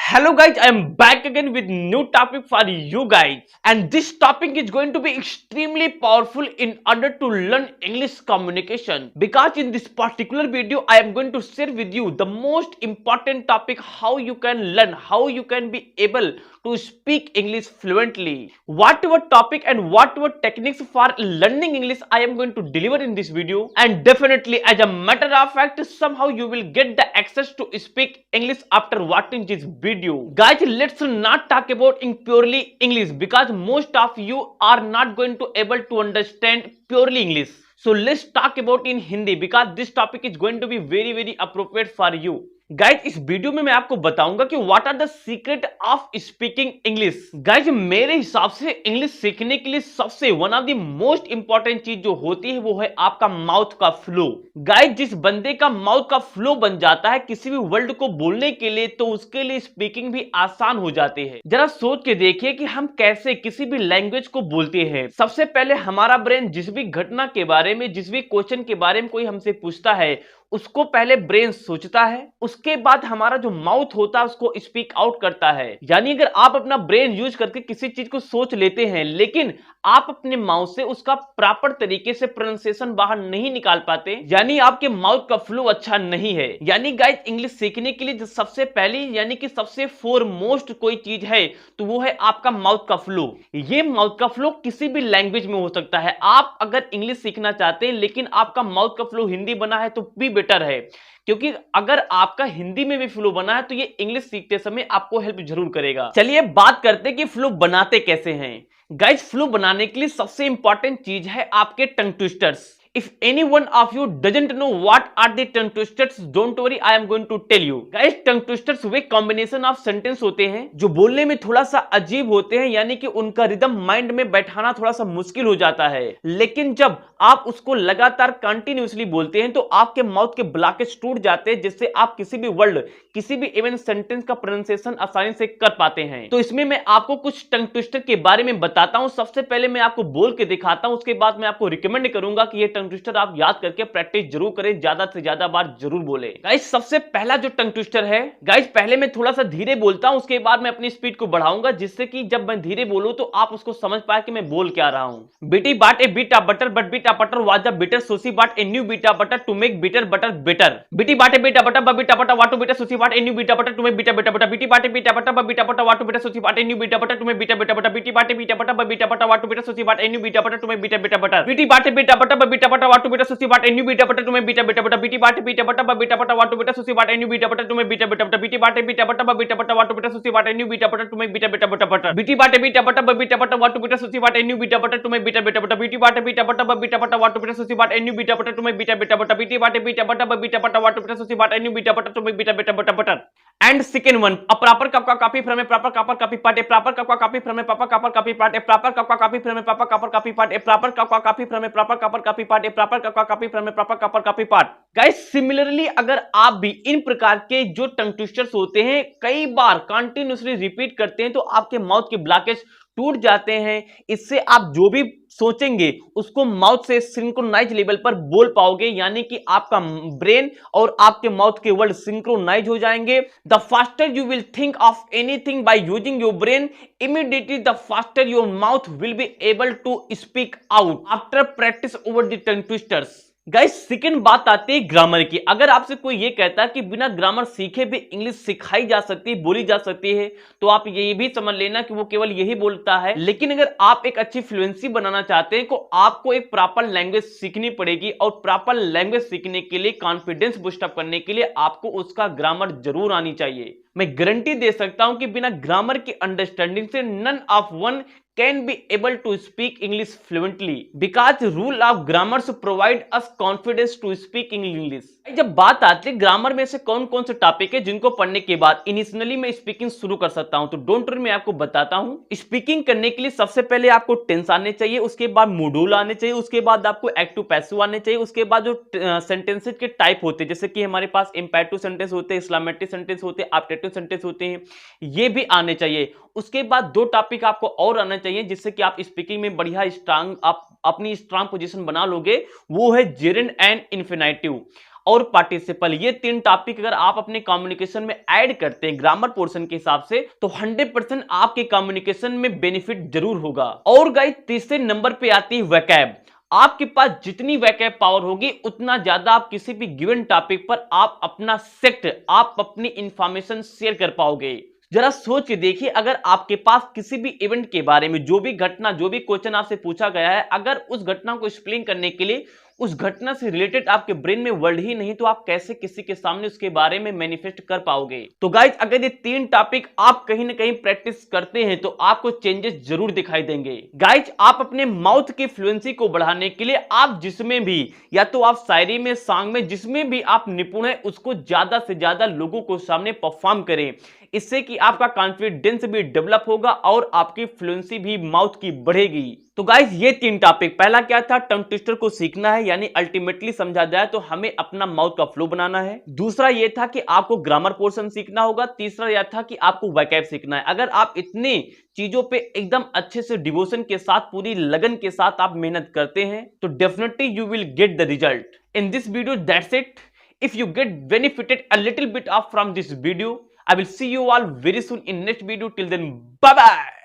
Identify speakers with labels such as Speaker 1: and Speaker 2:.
Speaker 1: Hello guys, I am back again with new topic for you guys, and this topic is going to be extremely powerful in order to learn English communication, because in this particular video I am going to share with you the most important topic, how you can learn, how you can be able to speak English fluently. Whatever topic and whatever techniques for learning English I am going to deliver in this video, and definitely as a matter of fact somehow you will get the access to speak English after watching this video. Guys, let's not talk about in purely English, because most of you are not going to able to understand purely English. So let's talk about in Hindi, because this topic is going to be very appropriate for you. Guys इस वीडियो में मैं आपको बताऊंगा कि what are the secret of speaking English. Guys मेरे हिसाब से इंग्लिश सीखने के लिए सबसे one of the most important चीज जो होती है वो है आपका माउथ का फ्लो। गाइज जिस बंदे का माउथ का फ्लो बन जाता है किसी भी वर्ड को बोलने के लिए, तो उसके लिए स्पीकिंग भी आसान हो जाती है। जरा सोच के देखिए कि हम कैसे किसी भी लैंग्वेज को बोलते हैं। सबसे पहले हमारा ब्रेन जिस भी घटना के बारे में, जिस भी क्वेश्चन के बारे में कोई हमसे पूछता है, उसको पहले ब्रेन सोचता है, उसके बाद हमारा जो माउथ होता है उसको स्पीक आउट करता है। यानी अगर आप अपना ब्रेन यूज करके किसी चीज को सोच लेते हैं लेकिन आप अपने माउथ से उसका प्रॉपर तरीके से प्रोनाउंसिएशन बाहर नहीं निकाल पाते, यानी आपके माउथ का फ्लो अच्छा नहीं है। यानी गाइस इंग्लिश सीखने के लिए जो सबसे पहली यानी कि सबसे फोरमोस्ट कोई चीज है तो वो है आपका माउथ का फ्लो। ये माउथ का फ्लो किसी भी लैंग्वेज में हो सकता है। आप अगर इंग्लिश सीखना चाहते हैं लेकिन आपका माउथ का फ्लो हिंदी बना है तो भी बेटर है, क्योंकि अगर आपका हिंदी में भी फ्लो बना है तो ये इंग्लिश सीखते समय आपको हेल्प जरूर करेगा। चलिए बात करते हैं कि फ्लो बनाते कैसे हैं। गाइस फ्लो बनाने के लिए सबसे इंपॉर्टेंट चीज है आपके टंग twisters. If any one of you doesn't know what are the tongue twisters, don't worry, I am going to tell you. Guys, tongue twisters way combination of sentence होते हैं जो बोलने में थोड़ा सा अजीब होते हैं, यानी कि उनका रिदम माइंड में बैठाना थोड़ा सा मुश्किल हो जाता है। लेकिन जब आप उसको लगातार कंटिन्यूसली बोलते हैं तो आपके माउथ के ब्लॉकेज टूट जाते हैं, जिससे आप किसी भी वर्ड, किसी भी इवन सेंटेंस का प्रोनाउंसिएशन आसानी से कर पाते हैं। तो इसमें मैं आपको कुछ टंग ट्विस्टर के बारे में बताता हूं। सबसे पहले मैं आपको बोल के दिखाता हूं, उसके बाद मैं आपको रिकमेंड करूंगा कि ये टंग ट्विस्टर आप याद करके प्रैक्टिस जरूर करें, ज्यादा से ज्यादा बार जरूर बोले। गाइस सबसे पहला जो टंग ट्विस्टर है, गाइस पहले मैं थोड़ा सा धीरे बोलता हूं, उसके बाद मैं अपनी स्पीड को बढ़ाऊंगा, जिससे कि जब मैं धीरे बोलूं तो आप उसको समझ पाए कि मैं बोल क्या रहा हूं। Betty bought a bit of butter, but bit of butter was the bitter, so she bought a new bit of butter to make bitter butter better. Betty bought a bit of butter, but bit of butter was too bitter, so she bought a new bit of butter to make bitter butter butter. Betty bought a bit of butter, but bit of butter was too bitter, so she bought a new bit of butter to make bitter butter butter. Betty bought a bit of butter, but bit of butter was too bitter, so she bought a new bit of butter to make bitter butter butter. Betty bought a bit of butter, but bit of butter was too bitter, so she bought a new bit of butter to make bitter butter butter. Betty bought a bit of butter, but bit of butter was too bitter, so she bought a new bit of butter to make bitter butter butter. Betty bought a bit of butter, but bit of butter was too bitter, so she bought a new bit of butter to make bitter butter butter. Betty bought a bit of butter, but bit of butter was too bitter, so she bought a new bit of butter to make bitter butter butter. Betty bought a bit of butter, but bit of butter was too bitter, so she bought a new bit of butter to make bitter butter butter. Betty bought a bit of butter, but bit of butter was too bitter, so she bought a new bit of butter to make bitter butter butter. And second one, a proper cup copy from a proper cup copy part, a proper cup copy from a proper cup copy part, a proper cup copy from a proper cup copy part, a proper cup copy from a proper cup copy part, a proper cup copy from a proper cup copy part. Guys, similarly अगर आप भी इन प्रकार के जो टंग twisters होते हैं कई बार continuously repeat करते हैं तो आपके माउथ के ब्लॉकेज टूट जाते हैं। इससे आप जो भी सोचेंगे उसको माउथ से सिंक्रोनाइज लेवल पर बोल पाओगे, यानी कि आपका ब्रेन और आपके माउथ के वर्ड सिंक्रोनाइज हो जाएंगे। The faster you will think of anything by using your brain, immediately the faster your mouth will be able to speak out after practice over the tongue twisters. Guys second बात आती है grammar की। अगर आपसे कोई ये कहता है कि बिना ग्रामर सीखे भी इंग्लिश सिखाई जा सकती है, बोली जा सकती है, तो आप ये भी समझ लेना कि वो केवल यही बोलता है। लेकिन अगर आप एक अच्छी फ्लुएंसी बनाना चाहते हैं तो आपको एक प्रॉपर लैंग्वेज सीखनी पड़ेगी, और प्रॉपर लैंग्वेज सीखने के लिए, कॉन्फिडेंस बूस्ट अप करने के लिए आपको उसका ग्रामर जरूर आनी चाहिए। मैं गारंटी दे सकता हूं कि बिना ग्रामर की अंडरस्टैंडिंग से none of one can be able to speak English fluently, because rule of grammars provide us confidence to speak English। जब बात आती है ग्रामर में से कौन कौन से टॉपिक है जिनको पढ़ने के बाद इनिशियली मैं स्पीकिंग शुरू कर सकता हूं, तो डोंट वरी मैं आपको बताता हूं। स्पीकिंग करने के लिए सबसे पहले आपको टेंस आने चाहिए, उसके बाद मॉड्यूल आने चाहिए, उसके बाद आपको एक्टिव पैसिव आने चाहिए, उसके बाद जो सेंटेंसेस के टाइप होते हैं, जैसे कि हमारे पास इंपेरेटिव सेंटेंस होते हैं, एक्सक्लेमेटरी सेंटेंस होते हैं, ऑब्जेक्टिव सेंटेंस होते हैं, ये भी आने चाहिए। उसके बाद दो टॉपिक आपको और आना चाहिए जिससे कि आप स्पीकिंग में बढ़िया स्ट्रांग, आप अपनी स्ट्रांग पोजीशन बना लोगे, वो है जेरेंड एंड इन्फिनेटिव। और पार्टिसिपल, ये 3 टॉपिक अगर आप अपने कम्युनिकेशन में ऐड करते हैं ग्रामर पोर्शन के हिसाब से तो 100% आपके कम्युनिकेशन में बेनिफिट जरूर होगा। और गाइस तीसरे नंबर पे आती है वोकैब। आपके पास जितनी वोकैब पावर होगी उतना ज्यादा आप किसी भी गिवन टॉपिक पर आप अपना फैक्ट, आप अपनी इंफॉर्मेशन शेयर कर पाओगे। जरा सोच के देखिए, अगर आपके पास किसी भी इवेंट के बारे में जो भी घटना, जो भी क्वेश्चन आपसे पूछा गया है, अगर उस घटना को एक्सप्लेन करने के लिए उस घटना से रिलेटेड आपके ब्रेन में वर्ड ही नहीं, तो आप कैसे किसी के सामने उसके बारे में मैनिफेस्ट कर पाओगे। तो गाइज अगर ये 3 टॉपिक आप कहीं ना कहीं प्रैक्टिस करते हैं तो आपको चेंजेस जरूर दिखाई देंगे। गाइज आप अपने माउथ की फ्लुएंसी को बढ़ाने के लिए आप जिसमें भी, या तो आप शायरी में, सॉन्ग में, जिसमें भी आप निपुण है उसको ज्यादा से ज्यादा लोगों को सामने परफॉर्म करें। इससे कि आपका कॉन्फिडेंस भी डेवलप होगा और आपकी फ्लुएंसी भी माउथ की बढ़ेगी। तो गाइस ये 3 टॉपिक, पहला क्या था, टंग ट्विस्टर को सीखना है, यानी अल्टीमेटली समझा जाए तो हमें अपना माउथ का फ्लो बनाना है। दूसरा ये था कि आपको ग्रामर पोर्शन सीखना होगा। तीसरा यह था कि आपको वोकैब सीखना है। अगर आप इतनी चीजों पे एकदम अच्छे से डिवोशन के साथ, पूरी लगन के साथ आप मेहनत करते हैं तो definitely you will get the result. In this video that's it. If you get benefited a little bit from this video, I will see you all very soon in next video. Till then, bye bye.